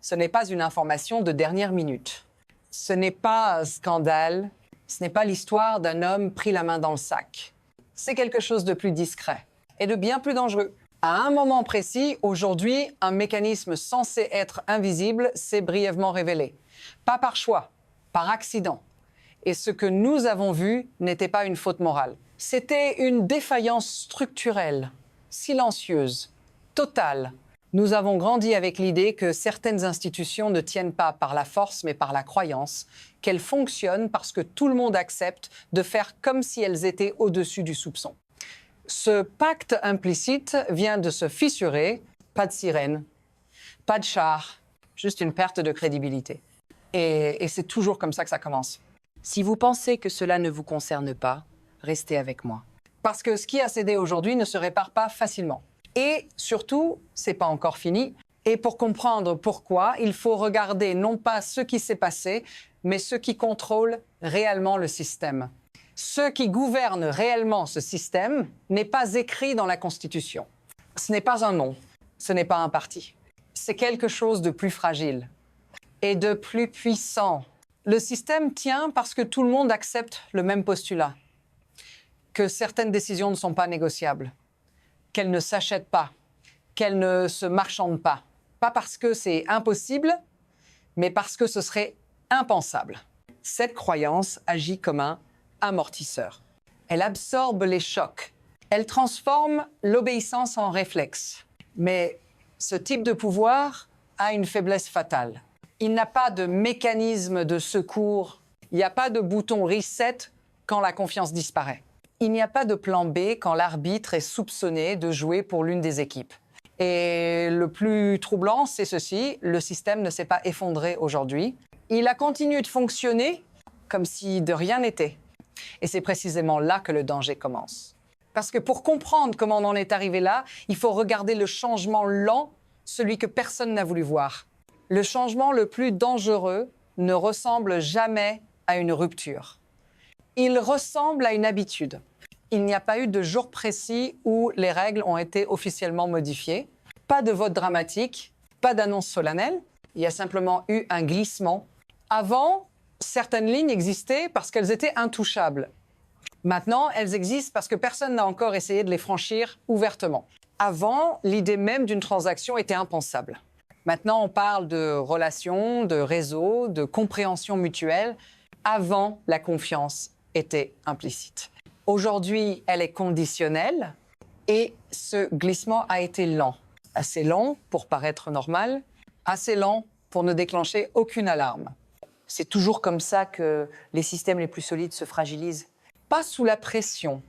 Ce n'est pas une information de dernière minute. Ce n'est pas un scandale. Ce n'est pas l'histoire d'un homme pris la main dans le sac. C'est quelque chose de plus discret et de bien plus dangereux. À un moment précis, aujourd'hui, un mécanisme censé être invisible s'est brièvement révélé. Pas par choix, par accident. Et ce que nous avons vu n'était pas une faute morale. C'était une défaillance structurelle, silencieuse, totale. Nous avons grandi avec l'idée que certaines institutions ne tiennent pas par la force mais par la croyance, qu'elles fonctionnent parce que tout le monde accepte de faire comme si elles étaient au-dessus du soupçon. Ce pacte implicite vient de se fissurer, pas de sirène, pas de char, juste une perte de crédibilité. Et c'est toujours comme ça que ça commence. Si vous pensez que cela ne vous concerne pas, restez avec moi. Parce que ce qui a cédé aujourd'hui ne se répare pas facilement. Et surtout, c'est pas encore fini. Et pour comprendre pourquoi, il faut regarder non pas ce qui s'est passé, mais ceux qui contrôlent réellement le système. Ce qui gouverne réellement ce système n'est pas écrit dans la Constitution. Ce n'est pas un nom, ce n'est pas un parti. C'est quelque chose de plus fragile et de plus puissant. Le système tient parce que tout le monde accepte le même postulat, que certaines décisions ne sont pas négociables, qu'elles ne s'achètent pas, qu'elles ne se marchandent pas. Pas parce que c'est impossible, mais parce que ce serait impensable. Cette croyance agit comme un amortisseur. Elle absorbe les chocs. Elle transforme l'obéissance en réflexe. Mais ce type de pouvoir a une faiblesse fatale. Il n'a pas de mécanisme de secours. Il n'y a pas de bouton reset quand la confiance disparaît. Il n'y a pas de plan B quand l'arbitre est soupçonné de jouer pour l'une des équipes. Et le plus troublant, c'est ceci, le système ne s'est pas effondré aujourd'hui. Il a continué de fonctionner comme si de rien n'était. Et c'est précisément là que le danger commence. Parce que pour comprendre comment on en est arrivé là, il faut regarder le changement lent, celui que personne n'a voulu voir. Le changement le plus dangereux ne ressemble jamais à une rupture. Il ressemble à une habitude. Il n'y a pas eu de jour précis où les règles ont été officiellement modifiées. Pas de vote dramatique, pas d'annonce solennelle. Il y a simplement eu un glissement. Avant, certaines lignes existaient parce qu'elles étaient intouchables. Maintenant, elles existent parce que personne n'a encore essayé de les franchir ouvertement. Avant, l'idée même d'une transaction était impensable. Maintenant, on parle de relations, de réseaux, de compréhension mutuelle. Avant, la confiance était implicite. Aujourd'hui, elle est conditionnelle et ce glissement a été lent. Assez lent pour paraître normal, assez lent pour ne déclencher aucune alarme. C'est toujours comme ça que les systèmes les plus solides se fragilisent. Pas sous la pression,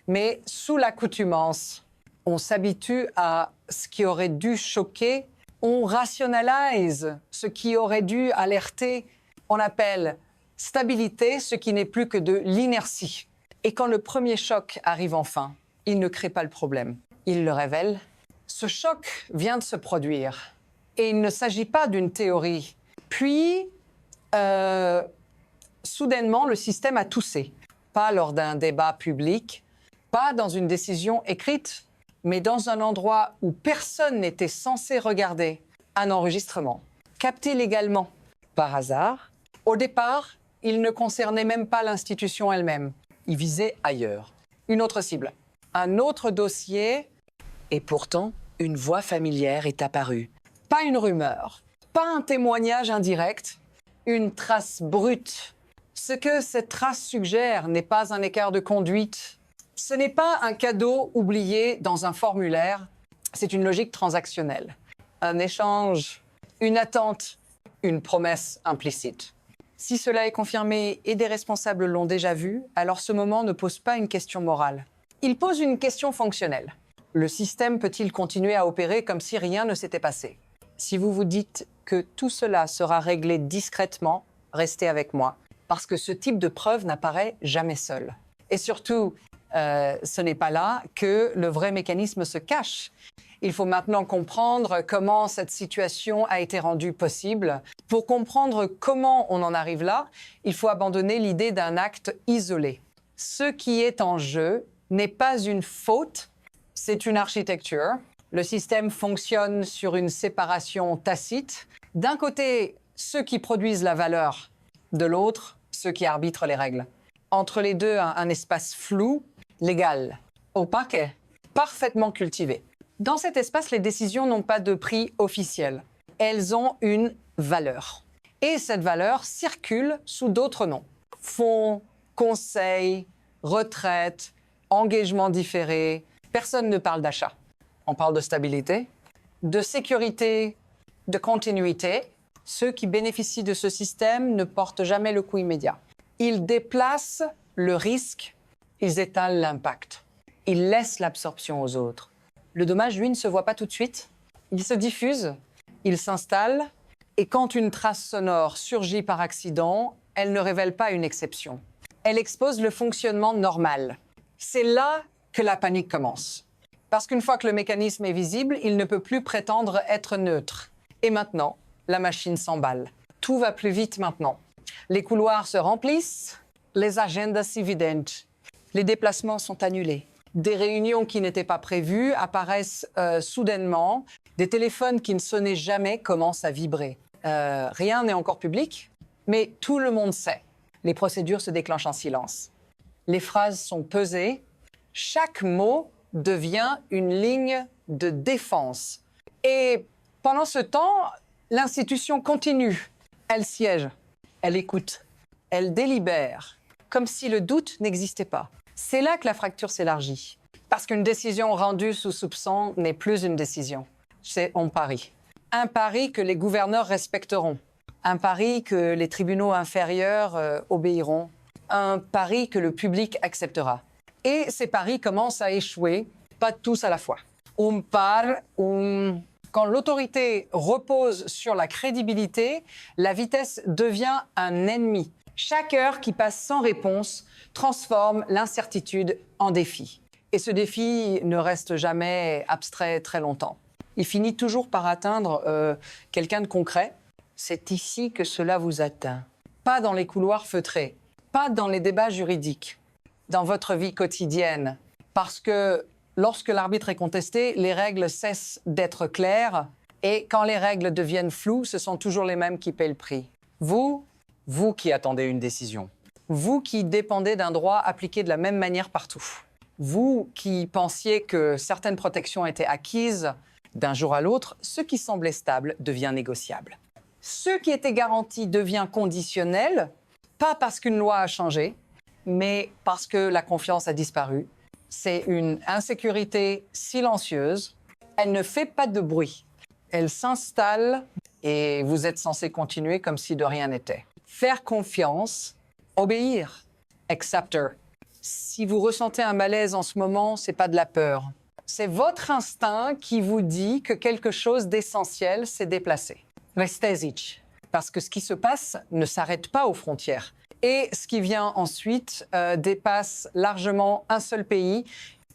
mais sous l'accoutumance. On s'habitue à ce qui aurait dû choquer. On rationalise ce qui aurait dû alerter. On appelle stabilité ce qui n'est plus que de l'inertie. Et quand le premier choc arrive enfin, il ne crée pas le problème. Il le révèle. Ce choc vient de se produire. Et il ne s'agit pas d'une théorie. Puis, soudainement, le système a toussé. Pas lors d'un débat public, pas dans une décision écrite, mais dans un endroit où personne n'était censé regarder. Un enregistrement, capté légalement, par hasard. Au départ, il ne concernait même pas l'institution elle-même. Il visait ailleurs. Une autre cible. Un autre dossier. Et pourtant, une voix familière est apparue. Pas une rumeur, pas un témoignage indirect, une trace brute. Ce que cette trace suggère n'est pas un écart de conduite. Ce n'est pas un cadeau oublié dans un formulaire. C'est une logique transactionnelle. Un échange, une attente, une promesse implicite. Si cela est confirmé et des responsables l'ont déjà vu, alors ce moment ne pose pas une question morale. Il pose une question fonctionnelle. Le système peut-il continuer à opérer comme si rien ne s'était passé? Si vous vous dites que tout cela sera réglé discrètement, restez avec moi. Parce que ce type de preuve n'apparaît jamais seul. Et surtout, ce n'est pas là que le vrai mécanisme se cache. Il faut maintenant comprendre comment cette situation a été rendue possible. Pour comprendre comment on en arrive là, il faut abandonner l'idée d'un acte isolé. Ce qui est en jeu n'est pas une faute, c'est une architecture. Le système fonctionne sur une séparation tacite D'un côté, ceux qui produisent la valeur, de l'autre, ceux qui arbitrent les règles. Entre les deux, un espace flou, légal, opaque, parfaitement cultivé. Dans cet espace, les décisions n'ont pas de prix officiel. Elles ont une valeur. Et cette valeur circule sous d'autres noms. Fonds, conseils, retraite, engagement différé. Personne ne parle d'achat. On parle de stabilité, de sécurité, de continuité. Ceux qui bénéficient de ce système ne portent jamais le coup immédiat. Ils déplacent le risque, ils étalent l'impact. Ils laissent l'absorption aux autres. Le dommage, lui, ne se voit pas tout de suite. Il se diffuse, il s'installe, et quand une trace sonore surgit par accident, elle ne révèle pas une exception. Elle expose le fonctionnement normal. C'est là que la panique commence. Parce qu'une fois que le mécanisme est visible, il ne peut plus prétendre être neutre. Et maintenant, la machine s'emballe. Tout va plus vite maintenant. Les couloirs se remplissent, les agendas s'évidentent. Les déplacements sont annulés. Des réunions qui n'étaient pas prévues apparaissent soudainement. Des téléphones qui ne sonnaient jamais commencent à vibrer. Rien n'est encore public, mais tout le monde sait. Les procédures se déclenchent en silence. Les phrases sont pesées. Chaque mot devient une ligne de défense. Et pendant ce temps, l'institution continue. Elle siège, elle écoute, elle délibère, comme si le doute n'existait pas. C'est là que la fracture s'élargit. Parce qu'une décision rendue sous soupçon n'est plus une décision. C'est un pari. Un pari que les gouverneurs respecteront. Un pari que les tribunaux inférieurs obéiront. Un pari que le public acceptera. Et ces paris commencent à échouer, pas tous à la fois. Quand l'autorité repose sur la crédibilité, la vitesse devient un ennemi. Chaque heure qui passe sans réponse transforme l'incertitude en défi. Et ce défi ne reste jamais abstrait très longtemps. Il finit toujours par atteindre quelqu'un de concret. C'est ici que cela vous atteint. Pas dans les couloirs feutrés, pas dans les débats juridiques, dans votre vie quotidienne. Parce que lorsque l'arbitre est contesté, les règles cessent d'être claires. Et quand les règles deviennent floues, ce sont toujours les mêmes qui paient le prix. Vous qui attendez une décision. Vous qui dépendez d'un droit appliqué de la même manière partout. Vous qui pensiez que certaines protections étaient acquises, d'un jour à l'autre, ce qui semblait stable devient négociable. Ce qui était garanti devient conditionnel, pas parce qu'une loi a changé, mais parce que la confiance a disparu. C'est une insécurité silencieuse. Elle ne fait pas de bruit. Elle s'installe et vous êtes censé continuer comme si de rien n'était. Faire confiance, obéir, accepter. Si vous ressentez un malaise en ce moment, c'est pas de la peur. C'est votre instinct qui vous dit que quelque chose d'essentiel s'est déplacé. Restez-y, parce que ce qui se passe ne s'arrête pas aux frontières. Et ce qui vient ensuite dépasse largement un seul pays.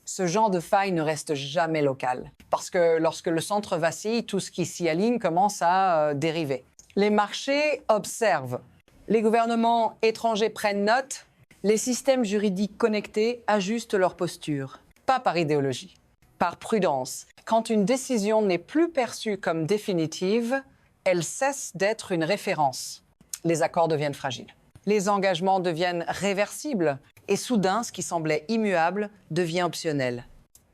Ce genre de faille ne reste jamais local. Parce que lorsque le centre vacille, tout ce qui s'y aligne commence à dériver. Les marchés observent. Les gouvernements étrangers prennent note. Les systèmes juridiques connectés ajustent leur posture. Pas par idéologie, par prudence. Quand une décision n'est plus perçue comme définitive, elle cesse d'être une référence. Les accords deviennent fragiles. Les engagements deviennent réversibles. Et soudain, ce qui semblait immuable devient optionnel.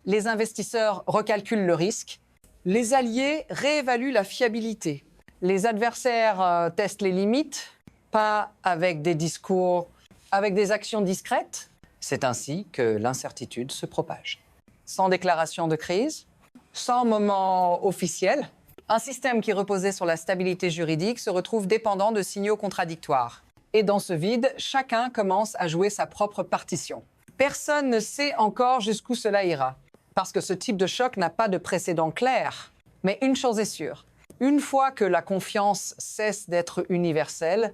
Les investisseurs recalculent le risque. Les alliés réévaluent la fiabilité. Les adversaires testent les limites, pas avec des discours, avec des actions discrètes. C'est ainsi que l'incertitude se propage. Sans déclaration de crise, sans moment officiel, un système qui reposait sur la stabilité juridique se retrouve dépendant de signaux contradictoires. Et dans ce vide, chacun commence à jouer sa propre partition. Personne ne sait encore jusqu'où cela ira, parce que ce type de choc n'a pas de précédent clair. Mais une chose est sûre, une fois que la confiance cesse d'être universelle,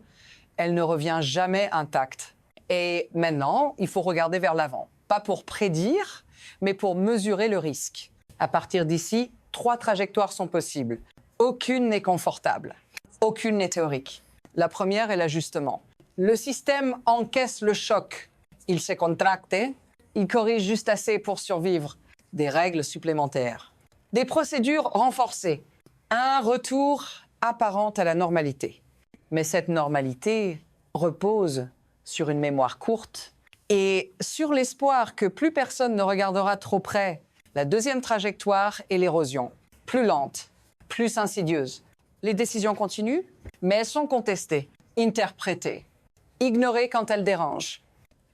elle ne revient jamais intacte. Et maintenant, il faut regarder vers l'avant. Pas pour prédire, mais pour mesurer le risque. À partir d'ici, 3 trajectoires sont possibles. Aucune n'est confortable. Aucune n'est théorique. La première est l'ajustement. Le système encaisse le choc. Il se contracte, il corrige juste assez pour survivre. Des règles supplémentaires. Des procédures renforcées. Un retour apparente à la normalité. Mais cette normalité repose sur une mémoire courte et sur l'espoir que plus personne ne regardera trop près. La deuxième trajectoire est l'érosion, plus lente, plus insidieuse. Les décisions continuent, mais elles sont contestées, interprétées, ignorées quand elles dérangent.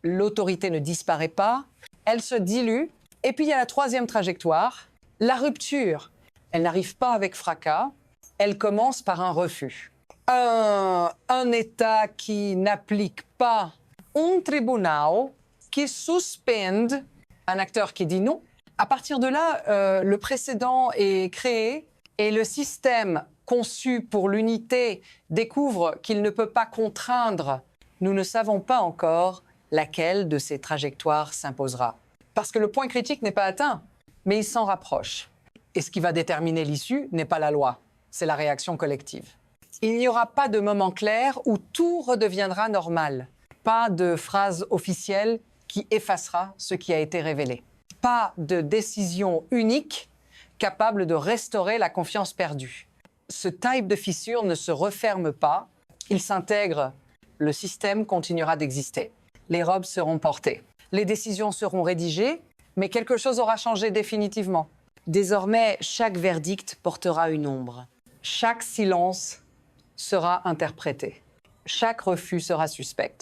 L'autorité ne disparaît pas, elle se dilue. Et puis il y a la troisième trajectoire, la rupture. Elle n'arrive pas avec fracas, elle commence par un refus. Un État qui n'applique pas un tribunal, qui suspende un acteur qui dit non. À partir de là, le précédent est créé et le système conçu pour l'unité découvre qu'il ne peut pas contraindre. Nous ne savons pas encore laquelle de ces trajectoires s'imposera. Parce que le point critique n'est pas atteint, mais il s'en rapproche. Et ce qui va déterminer l'issue n'est pas la loi, c'est la réaction collective. Il n'y aura pas de moment clair où tout redeviendra normal. Pas de phrase officielle qui effacera ce qui a été révélé. Pas de décision unique capable de restaurer la confiance perdue. Ce type de fissure ne se referme pas, il s'intègre. Le système continuera d'exister. Les robes seront portées. Les décisions seront rédigées, mais quelque chose aura changé définitivement. Désormais, chaque verdict portera une ombre. Chaque silence sera interprété. Chaque refus sera suspect.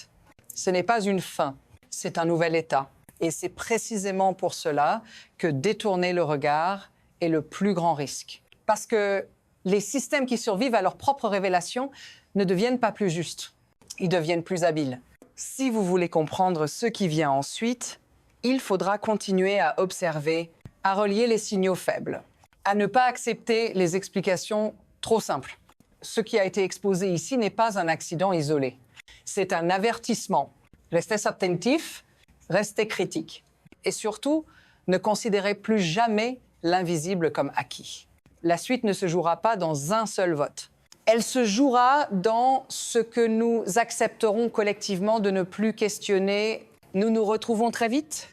Ce n'est pas une fin, c'est un nouvel état. Et c'est précisément pour cela que détourner le regard est le plus grand risque. Parce que les systèmes qui survivent à leur propre révélation ne deviennent pas plus justes. Ils deviennent plus habiles. Si vous voulez comprendre ce qui vient ensuite, il faudra continuer à observer, à relier les signaux faibles, à ne pas accepter les explications trop simples. Ce qui a été exposé ici n'est pas un accident isolé. C'est un avertissement. Restez attentifs, restez critiques. Et surtout, ne considérez plus jamais l'invisible comme acquis. La suite ne se jouera pas dans un seul vote. Elle se jouera dans ce que nous accepterons collectivement de ne plus questionner. Nous nous retrouvons très vite.